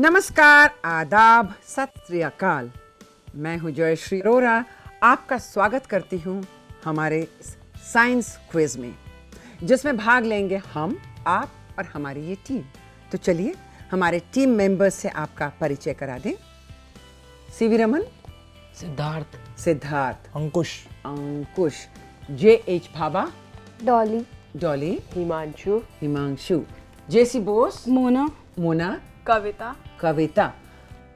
नमस्कार, आदाब, सत श्री अकाल। मैं हूं जयश्री अरोरा। आपका स्वागत करती हूं हमारे साइंस क्विज में, जिसमें भाग लेंगे हम, आप और हमारी ये टीम। तो चलिए हमारे टीम मेंबर्स से आपका परिचय करा दें। सीवी रमन, सिद्धार्थ, सिद्धार्थ, अंकुश, जे.एच. भाबा, डॉली, डॉली, हिमांशु, हिमांशु, जेसी बोस, मोना, कविता।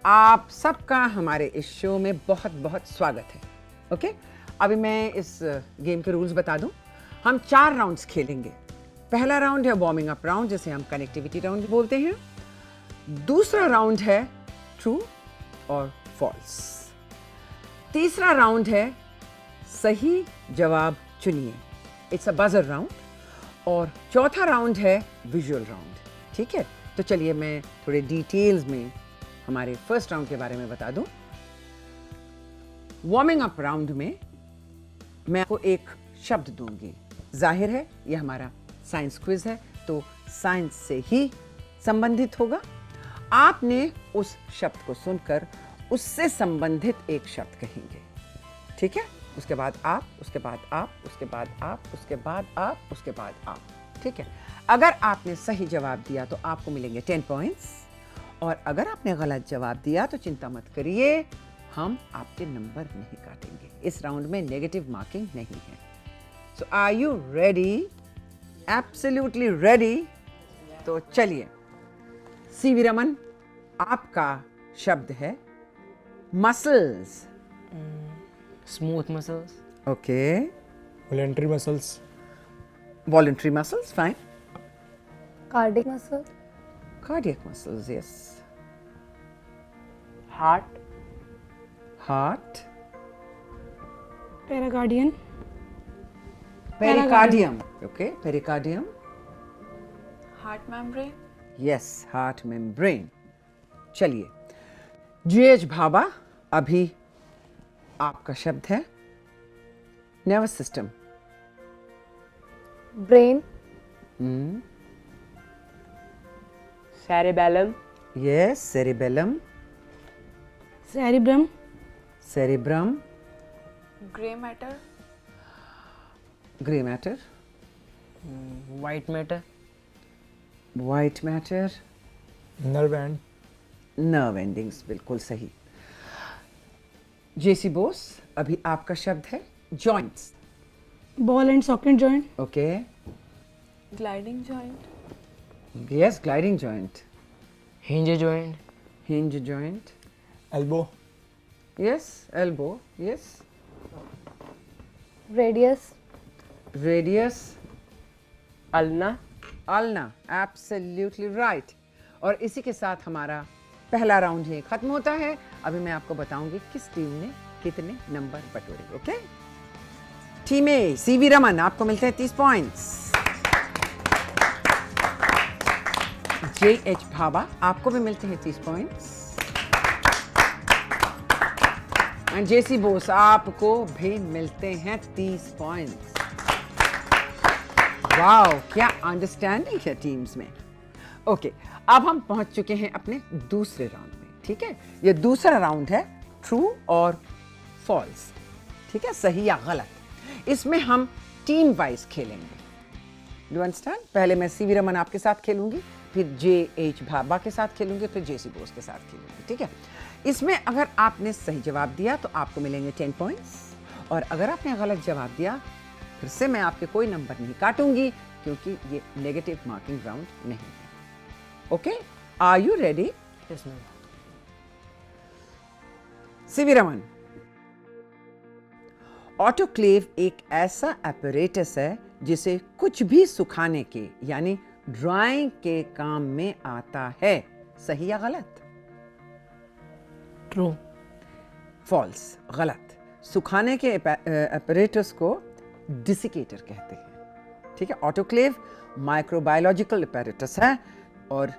आप सबका हमारे इस शो में बहुत बहुत स्वागत है। ओके, अभी मैं इस गेम के रूल्स बता दूं। हम 4 राउंड्स खेलेंगे। पहला राउंड है वार्मिंग अप राउंड, जिसे हम कनेक्टिविटी राउंड बोलते हैं। दूसरा राउंड है ट्रू और फॉल्स। तीसरा राउंड है सही जवाब चुनिए, इट्स अ बजर राउंड। और चौथा राउंड है विजुअल राउंड। ठीक है, तो चलिए मैं थोड़े डिटेल्स में हमारे फर्स्ट राउंड के बारे में बता दूं। वार्मिंग अप राउंड में मैं आपको एक शब्द दूंगी। जाहिर है ये हमारा साइंस क्विज है, तो साइंस से ही संबंधित होगा। आपने उस शब्द को सुनकर उससे संबंधित एक शब्द कहेंगे। ठीक है, उसके बाद आप, उसके बाद आप, उसके बाद आप, उसके बाद आप, उसके बाद आप। ठीक है, अगर आपने सही जवाब दिया तो आपको मिलेंगे 10 पॉइंट्स, और अगर आपने गलत जवाब दिया तो चिंता मत करिए, हम आपके नंबर नहीं काटेंगे। इस राउंड में नेगेटिव मार्किंग नहीं है। So are you ready? Absolutely ready. तो चलिए, सीवी रमन, आपका शब्द है muscles. Smooth muscles, okay, voluntary muscles, voluntary muscles, fine. Cardiac muscle, Cardiac muscles, yes. Heart, Heart. Pericardium, Pericardium. Okay, pericardium. Heart membrane, Yes, heart membrane. चलिए, G H. Bhabha, अभी आपका शब्द है nervous system. Brain, cerebellum, Yes, cerebellum, cerebrum, cerebrum, grey matter, gray matter, white matter, white matter, nerve and nerve endings, बिल्कुल सही। जेसी बोस, अभी आपका शब्द है joints. Ball and socket joint, Okay, gliding joint, yes, gliding joint, hinge joint, hinge joint, elbow, yes, elbow, yes, radius, radius, ulna, ulna, absolutely right। और इसी के साथ हमारा पहला राउंड है खत्म होता है। अभी मैं आपको बताऊंगी किस टीम ने कितने नंबर बटोरे। ओके, टीम ए, सीवी रमन, आपको मिलते हैं 30 पॉइंट्स। जे.एच. भाबा, आपको भी मिलते हैं 30 पॉइंट्स। एंड जेसी बोस, आपको भी मिलते हैं 30 पॉइंट्स। वाओ, क्या अंडरस्टैंडिंग है टीम्स में। ओके, अब हम पहुंच चुके हैं अपने दूसरे राउंड में। ठीक है, ये दूसरा राउंड है ट्रू और फॉल्स। ठीक है, सही या गलत। इसमें हम टीम वाइज खेलेंगे। Do understand? पहले मैं सीवी रमन आपके साथ खेलूंगी, फिर जे.एच. भाबा के साथ खेलूंगी, फिर जेसी बोस के साथ खेलूंगी। ठीक है, इसमें अगर आपने सही जवाब दिया तो आपको मिलेंगे 10 पॉइंट्स, और अगर आपने गलत जवाब दिया फिर से मैं आपके कोई नंबर नहीं काटूंगी, क्योंकि ये नेगेटिव मार्किंग राउंड नहीं है। Okay, are you ready? Yes ma'am, CV Raman, autoclave एक ऐसा apparatus है जिसे कुछ भी सुखाने के यानी ड्राइंग के काम में आता है। सही या गलत? ट्रू, फॉल्स, गलत। सुखाने के apparatus को डिसिकेटर कहते हैं। ठीक है, ऑटोक्लेव माइक्रोबायोलॉजिकल apparatus है और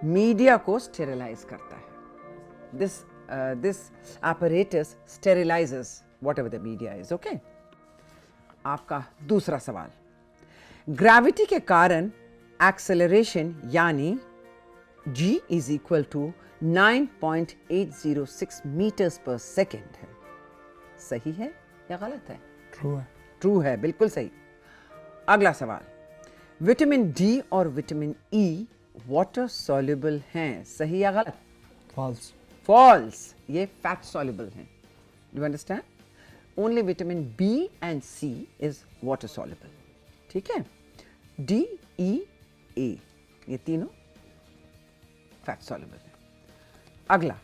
मीडिया को स्टेरिलाइज करता है। This apparatus sterilizes whatever the media is. Okay? आपका दूसरा सवाल, ग्रेविटी के कारण एक्सेलरेशन यानी G is equal to 9.806 metres पर सेकेंड है। सही है या गलत है? ट्रू है। ट्रू है, बिल्कुल सही। अगला सवाल, विटामिन डी और विटामिन ई वाटर सॉल्युबल हैं, सही या गलत? फॉल्स। फॉल्स, ये फैट सॉल्युबल हैं। Do understand? Only vitamin B and C is water soluble. ठीक है, डी ई ए ये तीनों फैट सॉल्युबल है। अगला,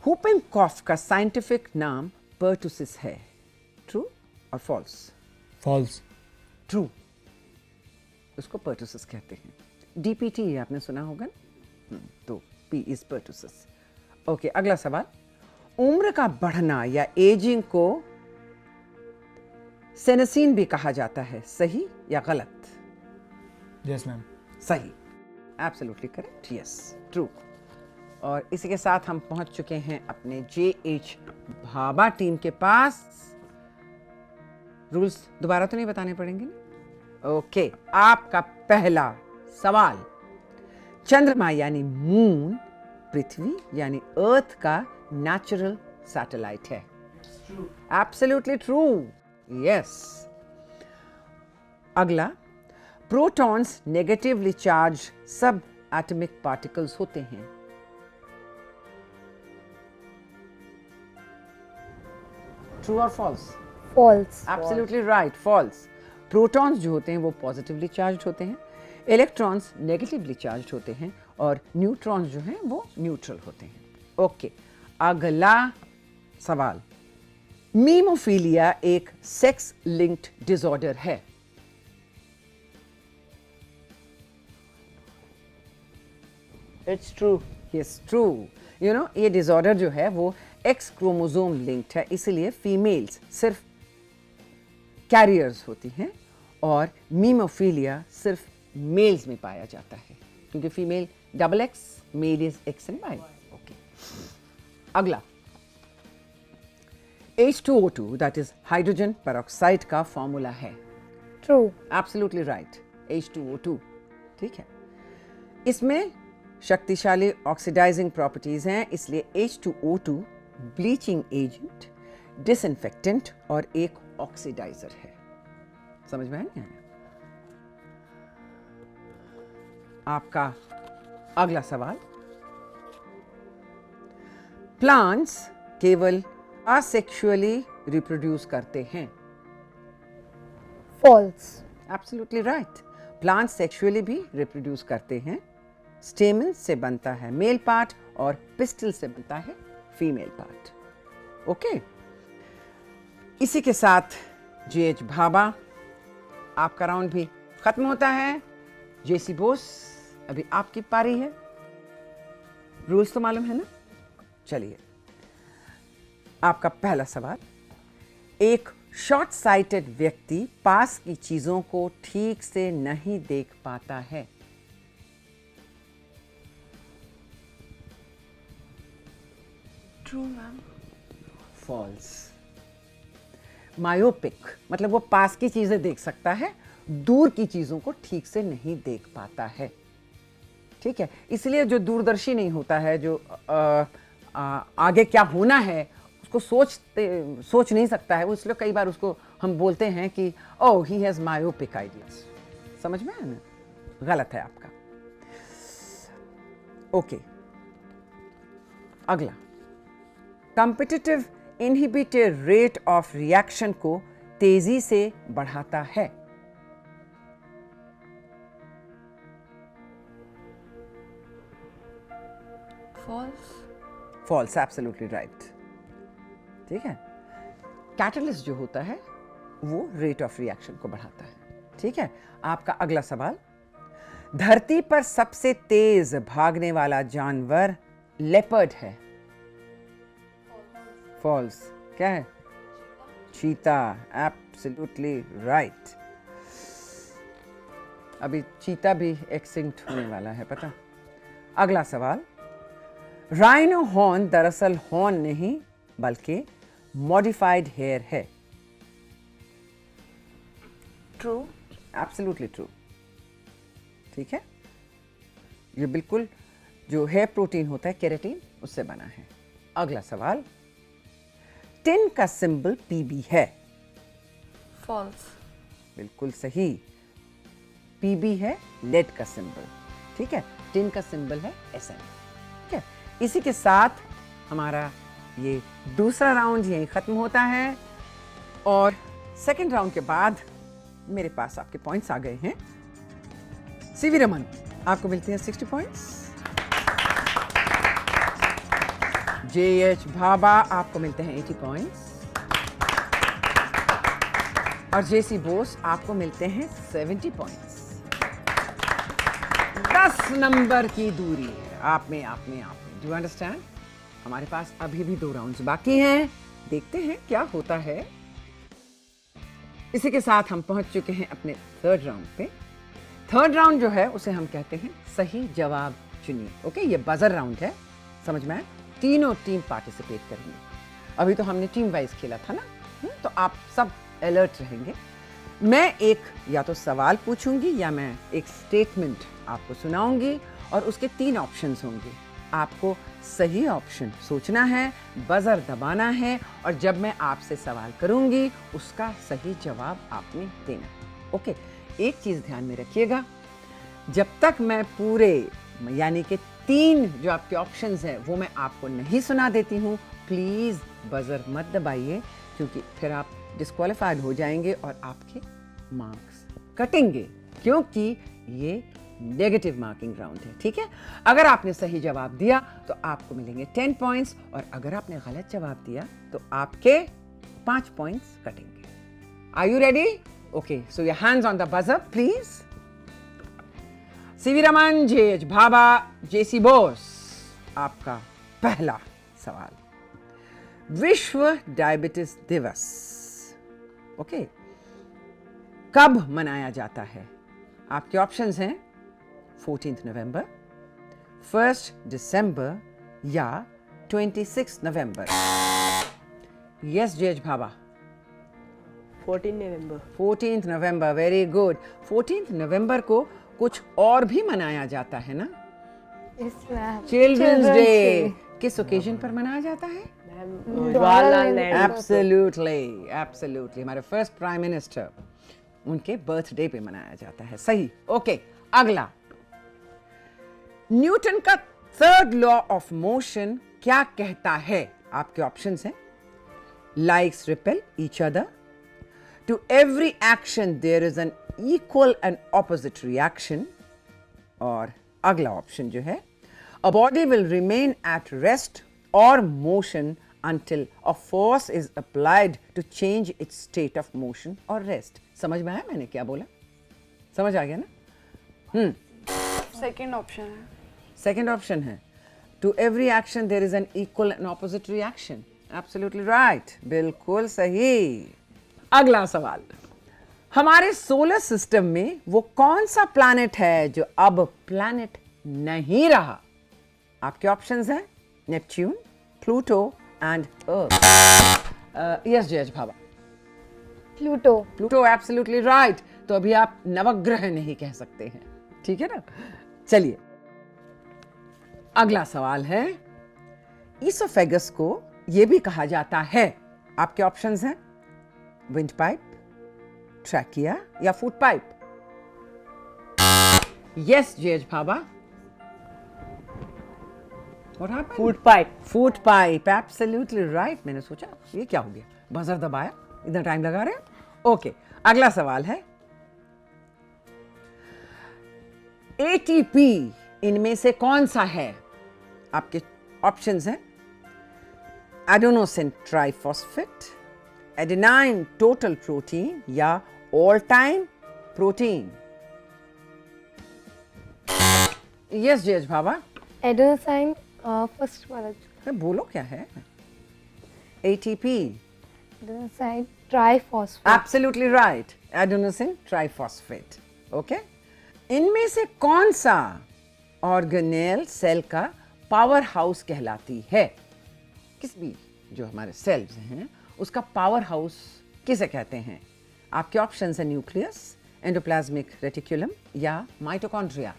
whooping cough का साइंटिफिक नाम pertussis है, ट्रू और फॉल्स? फॉल्स। ट्रू, उसको pertussis कहते हैं। डीपीटी आपने सुना होगा ना? तो पी इज pertussis। ओके, अगला सवाल, उम्र का बढ़ना या एजिंग को सेनेसिन भी कहा जाता है, सही या गलत? Yes ma'am. सही, एब्सोल्युटली करेक्ट, यस, ट्रू। और इसी के साथ हम पहुंच चुके हैं अपने JH भाभा टीम के पास। रूल्स दोबारा तो नहीं बताने पड़ेंगे ना? ओके, आपका पहला सवाल, चंद्रमा यानी मून पृथ्वी यानी अर्थ का नेचुरल सैटेलाइट है? Absolutely true, yes. अगला, protons negatively charge subatomic particles होते हैं। ट्रू और false? False. Absolutely right, false. Protons जो होते हैं वो पॉजिटिवली चार्ज होते हैं, इलेक्ट्रॉन्स नेगेटिवली चार्ज होते हैं और न्यूट्रॉन्स जो हैं वो न्यूट्रल होते हैं। ओके, अगला सवाल, मीमोफीलिया एक सेक्स लिंक्ड डिसऑर्डर है? It's true. Yes, true. You know, ये डिसऑर्डर जो है वो एक्स क्रोमोसोम लिंक्ड है, इसलिए फीमेल्स सिर्फ कैरियर्स होती हैं और मीमोफीलिया सिर्फ मेल्स में पाया जाता है, क्योंकि female double X, male is X and Y. Okay, अगला, H2O2 that is hydrogen peroxide का फॉर्मूला है? ट्रू। Absolutely right, H2O2। ठीक है, इसमें शक्तिशाली ऑक्सीडाइजिंग प्रॉपर्टीज हैं, इसलिए H2O2 ब्लीचिंग एजेंट, डिसइंफेक्टेंट और एक ऑक्सीडाइजर है। समझ में आया? आपका अगला सवाल, प्लांट्स केवल असेक्सुअली रिप्रोड्यूस करते हैं? फॉल्स। एब्सोल्युटली राइट, प्लांट्स सेक्सुअली भी रिप्रोड्यूस करते हैं। स्टेमन से बनता है मेल पार्ट और पिस्टल से बनता है फीमेल पार्ट। ओके, इसी के साथ JH भाभा आपका राउंड भी खत्म होता है। JC बोस, अभी आपकी पारी है। रूल्स तो मालूम है ना? चलिए, आपका पहला सवाल, एक शॉर्ट साइटेड व्यक्ति पास की चीजों को ठीक से नहीं देख पाता है? True, ma'am. फॉल्स। मायोपिक मतलब वो पास की चीजें देख सकता है, दूर की चीजों को ठीक से नहीं देख पाता है। ठीक है, इसलिए जो दूरदर्शी नहीं होता है, जो आगे क्या होना है उसको सोच नहीं सकता है, वो इसलिए कई बार उसको हम बोलते हैं कि oh he has myopic ideas. समझ में आया ना? गलत है आपका। ओके, अगला, competitive inhibitor rate of reaction को तेजी से बढ़ाता है? False. False, absolutely right. ठीक है, कैटलिस्ट जो होता है वो रेट ऑफ रिएक्शन को बढ़ाता है। ठीक है, आपका अगला सवाल, धरती पर सबसे तेज भागने वाला जानवर लेपर्ड है? फॉल्स। क्या है? चीता, एब्सोल्युटली राइट। अभी चीता भी एक्सटिंक्ट होने वाला है, पता? अगला सवाल, राइनो हॉर्न दरअसल हॉर्न नहीं बल्कि मॉडिफाइड हेयर है? True. Absolutely true. ठीक है, ये बिल्कुल जो हेयर प्रोटीन होता है केराटिन उससे बना है। अगला सवाल, टिन का सिंबल पीबी है। False. बिल्कुल सही, पीबी है लेड का सिंबल, ठीक है। टिन का सिंबल है एसएन, ठीक है। इसी के साथ हमारा ये दूसरा राउंड यहीं खत्म होता है और सेकंड राउंड के बाद मेरे पास आपके पॉइंट्स आ गए हैं। सीवी रमन, आपको मिलते हैं 60 पॉइंट्स। जेएच भाभा, आपको मिलते हैं 80 पॉइंट्स। और जेसी बोस, आपको मिलते हैं 70 पॉइंट्स। 10 नंबर की दूरी है आप में। Do you understand? हमारे पास अभी भी 2 राउंड्स बाकी हैं, देखते हैं क्या होता है। इसी के साथ हम पहुंच चुके हैं अपने थर्ड राउंड पे। थर्ड राउंड जो है उसे हम कहते हैं सही जवाब चुनिए। ओके, ये बजर राउंड है, समझ में आया? तीनों टीम पार्टिसिपेट करेंगे। अभी तो हमने टीम वाइज खेला था ना, तो आप सब अलर्ट रहेंगे। मैं एक या तो सवाल पूछूंगी या मैं एक स्टेटमेंट आपको सुनाऊंगी और उसके 3 ऑप्शंस होंगे। आपको सही ऑप्शन सोचना है, बजर दबाना है और जब मैं आपसे सवाल करूंगी उसका सही जवाब आपने देना। ओके, एक चीज ध्यान में रखिएगा, जब तक मैं पूरे यानी कि 3 जो आपके ऑप्शंस हैं वो मैं आपको नहीं सुना देती हूँ, प्लीज बजर मत दबाइए, क्योंकि फिर आप डिस्क्वालिफाइड हो जाएंगे और आपके मार्क्स कटेंगे, क्योंकि ये नेगेटिव मार्किंग राउंड है, ठीक है। अगर आपने सही जवाब दिया तो आपको मिलेंगे 10 पॉइंट्स और अगर आपने गलत जवाब दिया तो आपके 5 पॉइंट्स कटेंगे। Are you ready? Okay, so your hands on the buzzer please. CV Raman, JH Bhabha, JC Bose, आपका पहला सवाल, विश्व डायबिटीज दिवस ओके कब मनाया जाता है? आपके ऑप्शंस हैं 14 नवंबर, 1 दिसंबर या 26 नवंबर। यस जेएच भाभा, 14 नवंबर। 14 नवंबर, वेरी गुड। 14 नवंबर को कुछ और भी मनाया जाता है ना, चिल्ड्रंस डे। किस ओकेजन पर मनाया जाता है? जवाहरलाल नेहरू। एब्सोल्युटली हमारे फर्स्ट प्राइम मिनिस्टर, उनके बर्थडे पे मनाया जाता है। सही। ओके, अगला, न्यूटन का 3rd लॉ ऑफ मोशन क्या कहता है? आपके ऑप्शंस हैं likes repel each other, to every action there is an equal and opposite reaction, और अगला ऑप्शन जो है a body will remain at rest और motion until a force is applied to change its state of motion or rest. समझ में आया मैंने क्या बोला? समझ आ गया ना? Second option है. Second option है to every action there is an equal and opposite reaction. Absolutely right. बिल्कुल सही. अगला सवाल, हमारे सोलर सिस्टम में वो कौन सा प्लैनेट है जो अब प्लैनेट नहीं रहा? आपके ऑप्शंस हैं Neptune, Pluto and Earth. Yes, JH Bhabha. Pluto. Pluto absolutely right. तो अभी आप नवग्रह नहीं कह सकते हैं, ठीक है ना? चलिए, अगला सवाल है, ईसोफेगस को यह भी कहा जाता है। आपके ऑप्शंस हैं विंड पाइप, ट्रैकिया या food pipe. Yes JH Bhabha. What happened? Food pipe. Food pipe, absolutely right. मैंने सोचा ये क्या हो गया, बजर दबाया, इतना टाइम लगा रहे हैं। ओके, अगला सवाल है, ATP इनमें से कौन सा है? आपके ऑप्शंस हैं adenosine triphosphate, adenine total protein या all time protein. Yes JH Bhabha. Adenosine first वाला बोलो क्या है? ATP. Adenosine triphosphate. Absolutely right. Adenosine triphosphate. Okay? इनमें से कौन सा ऑर्गेनेल सेल का पावर हाउस कहलाती है? किस भी जो हमारे सेल्स हैं उसका पावर हाउस किसे कहते हैं? आपके ऑप्शंस हैं न्यूक्लियस, एंडोप्लाज्मिक रेटिकुलम या mitochondria.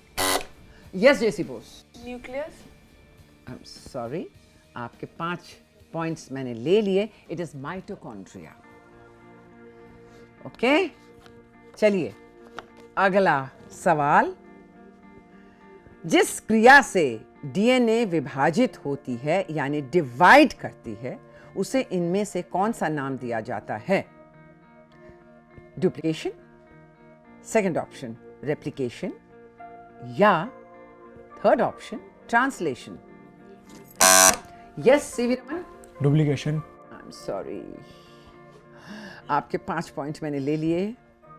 Yes JC Bose. Nucleus. I am sorry, आपके 5 पॉइंट्स मैंने ले लिए। It is mitochondria. ओके, चलिए अगला सवाल। जिस क्रिया से डीएनए विभाजित होती है यानी डिवाइड करती है, उसे इनमें से कौन सा नाम दिया जाता है? डुप्लीकेशन, सेकंड ऑप्शन रेप्लिकेशन, या third option translation. Yes CV Raman. Duplication. I am sorry, आपके 5 पॉइंट मैंने ले लिए।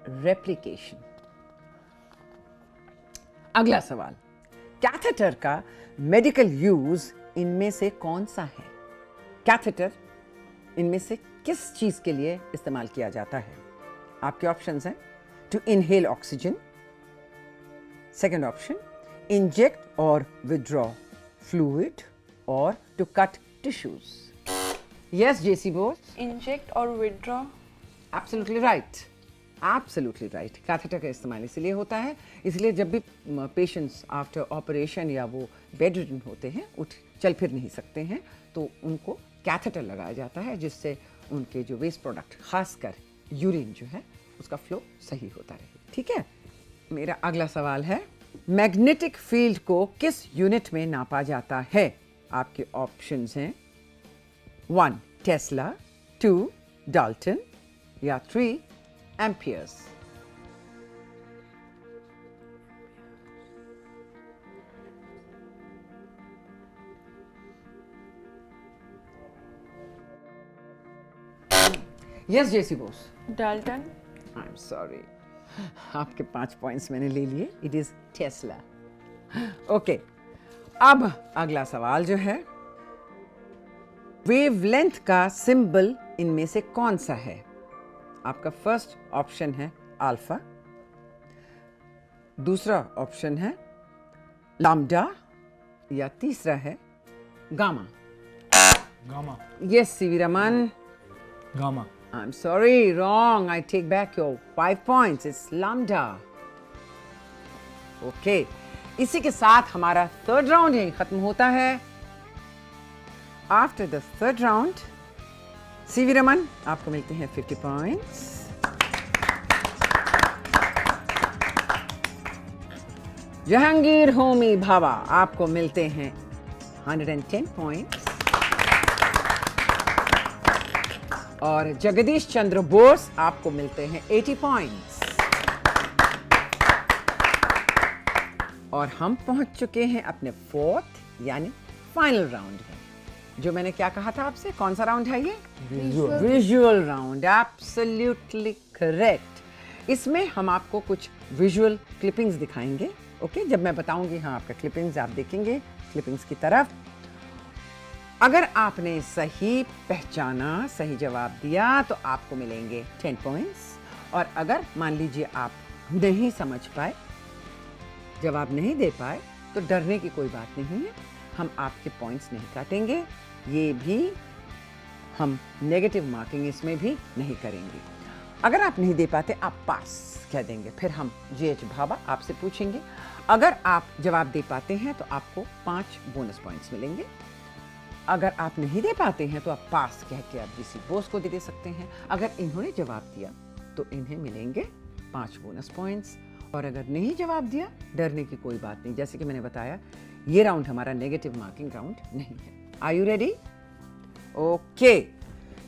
रेप्लिकेशन। अगला सवाल। कैथेटर का मेडिकल यूज इनमें से कौन सा है? कैथेटर इनमें से किस चीज के लिए इस्तेमाल किया जाता है? आपके ऑप्शंस हैं to inhale oxygen, second option inject और विदड्रॉ फ्लूइड, और to cut tissues. Yes JC Bose. Inject or withdraw. Absolutely right, absolutely right. Catheter का इस्तेमाल इसलिए होता है, इसलिए जब भी पेशेंट्स आफ्टर ऑपरेशन या वो बेड रिडन होते हैं, उठ चल फिर नहीं सकते हैं, तो उनको कैथेटर लगाया जाता है, जिससे उनके जो वेस्ट प्रोडक्ट खासकर यूरिन जो है उसका फ्लो सही होता रहे। ठीक है, मेरा अगला सवाल है, मैग्नेटिक फील्ड को किस यूनिट में नापा जाता है? आपके ऑप्शंस हैं 1 टेस्ला, 2 डाल्टन, या 3 amperes. Yes JC Bose. Dalton. I am sorry, आपके 5 पॉइंट्स मैंने ले लिए। It is Tesla. ओके, अब अगला सवाल जो है, वेवलेंथ का सिंबल इनमें से कौन सा है? आपका फर्स्ट ऑप्शन है अल्फा, दूसरा ऑप्शन है लैम्डा, या तीसरा है gamma. Gamma. Yes CV Raman. Gamma. I'm sorry, wrong. I take back your 5 points. It's lambda. Okay. इसी के साथ हमारा थर्ड राउंड यहीं खत्म होता है। After the third round, CV Raman आपको मिलते हैं 50 points. जहांगीर होमी भाभा आपको मिलते हैं 110 points. और जगदीश चंद्र बोस आपको मिलते हैं 80 पॉइंट्स। और हम पहुंच चुके हैं अपने फोर्थ यानी फाइनल राउंड में। जो मैंने क्या कहा था आपसे, कौन सा राउंड है ये? Visual round. Absolutely correct. इसमें हम आपको कुछ विजुअल क्लिपिंग्स दिखाएंगे। ओके, जब मैं बताऊंगी हाँ आपका क्लिपिंग्स, आप देखेंगे क्लिपिंग्स की तरफ। अगर आपने सही पहचाना, सही जवाब दिया, तो आपको मिलेंगे 10 पॉइंट्स। और अगर मान लीजिए आप नहीं समझ पाए, जवाब नहीं दे पाए, तो डरने की कोई बात नहीं है, हम आपके पॉइंट्स नहीं काटेंगे। ये भी हम नेगेटिव मार्किंग इसमें भी नहीं करेंगे। अगर आप नहीं दे पाते, आप पास कह देंगे, फिर हम जीएच भाभा आपसे पूछेंगे। अगर आप जवाब दे पाते हैं तो आपको 5 बोनस पॉइंट्स मिलेंगे। अगर आप नहीं दे पाते हैं तो आप पास कह के आप जीसी बोस को दे सकते हैं। अगर इन्होंने जवाब दिया तो इन्हें मिलेंगे 5 बोनस पॉइंट्स। और अगर नहीं जवाब दिया, डरने की कोई बात नहीं। जैसे कि मैंने बताया, ये राउंड हमारा नेगेटिव मार्किंग राउंड नहीं है। Are you ready? Okay,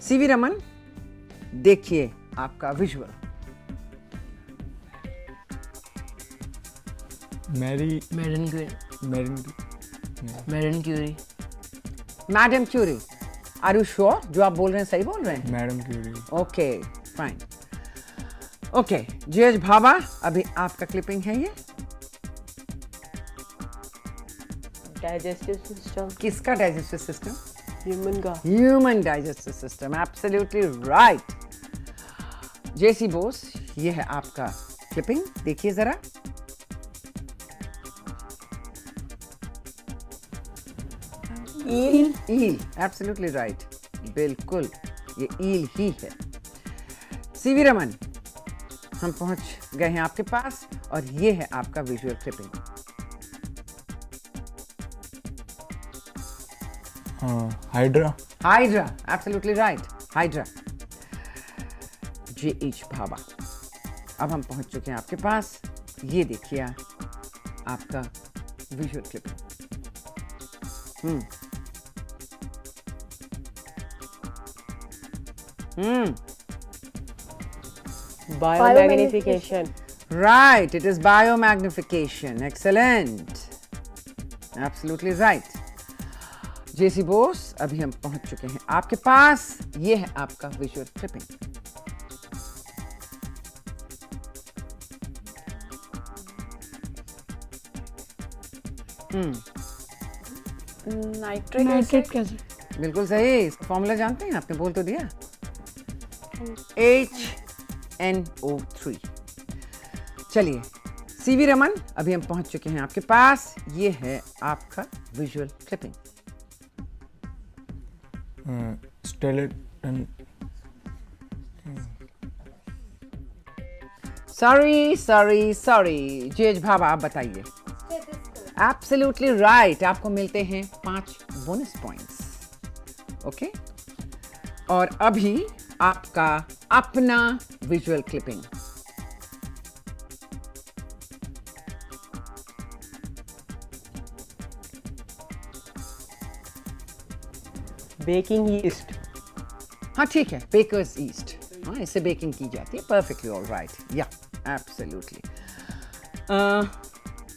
CV Raman देखिए आपका visual. Mary. Madam Curie. Madam Curie. Are you sure जो आप बोल रहे हैं सही बोल रहे हैं? Madam Curie. Okay fine. Okay GH Bhabha, अभी आपका क्लिपिंग है ये। Digestive system. किसका डाइजेस्टिव सिस्टम? ह्यूमन का। Human digestive system. Absolutely right JC Bose, ये है आपका क्लिपिंग, देखिए जरा। ईल। ईल, एब्सोल्युटली राइट, बिल्कुल ये ईल ही है। सीवी रमन, हम पहुंच गए हैं आपके पास और ये है आपका visual clipping. Hydra hydra, absolutely right, hydra. JH Bhabha. अब हम पहुंच चुके हैं आपके पास। ये देखिए आपका visual clipping. Biomagnification. Right, it is biomagnification. Excellent. Absolutely right. JC Bose, अभी हम पहुंच चुके हैं आपके पास। ये है आपका visual clipping. Nitric nitric acid. बिल्कुल सही। इसका फॉर्मूला जानते हैं? आपने बोल तो दिया। HNO3। चलिए CV रमन, अभी हम पहुंच चुके हैं आपके पास। ये है आपका visual clipping. Skeleton sorry JH Bhabha, आप बताइए। Absolutely right. आपको मिलते हैं 5 बोनस पॉइंट्स। ओके, और अभी आपका अपना विजुअल क्लिपिंग। Baking yeast. हाँ ठीक है, बेकर्स ईस्ट। हाँ, इससे बेकिंग की जाती है। परफेक्टली ऑल राइट, या एब्सोल्युटली।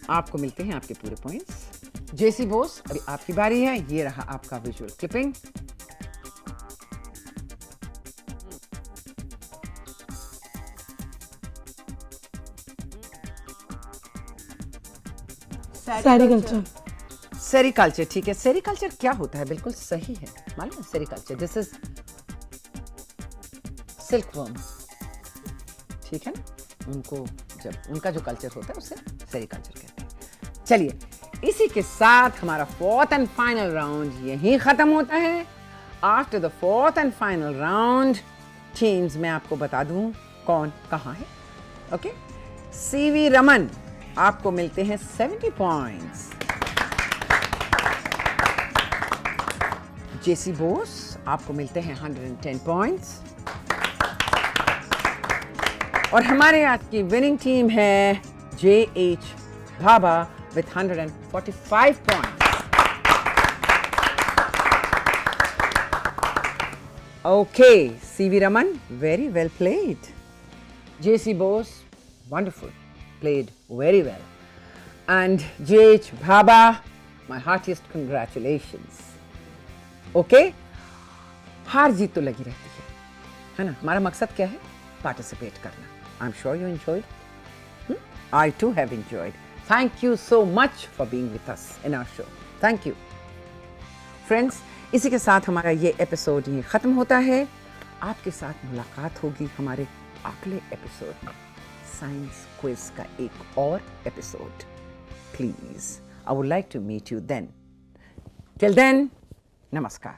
आपको मिलते हैं आपके पूरे पॉइंट्स। JC बोस, अभी आपकी बारी है। ये रहा आपका विजुअल क्लिपिंग। सेरिकल्चर। सेरिकल्चर, ठीक है। सेरिकल्चर क्या होता है? बिल्कुल सही है, मालूम है सेरिकल्चर। दिस इज सिल्कवर्म, ठीक है ना? उनको जब उनका जो कल्चर होता है उसे सेरिकल्चर कहते हैं। चलिए, इसी के साथ हमारा 4th एंड फाइनल राउंड यहीं खत्म होता है। After the 4th and final round, teams मैं आपको बता दूं कौन कहाँ है। ओके, CV रमन, आपको मिलते हैं 70 पॉइंट्स। JC बोस, आपको मिलते हैं 110 पॉइंट्स। और हमारे आज की विनिंग टीम है JH Bhabha with 145 points. Okay, CV Raman, very well played. JC Bose, wonderful, played very well. And JH Bhaba, my heartiest congratulations. Okay? हार जीत तो लगी रहती है ना? हमारा मकसद क्या है? पार्टिसिपेट करना। I'm sure you enjoyed. I too have enjoyed. Thank you so much for being with us in our show. Thank you. Friends, इसी के साथ हमारा ये एपिसोड यहीं ख़त्म होता है। आपके साथ मुलाकात होगी हमारे अगले एपिसोड में, साइंस क्विज का एक और episode. Please, I would like to meet you then. Till then, नमस्कार।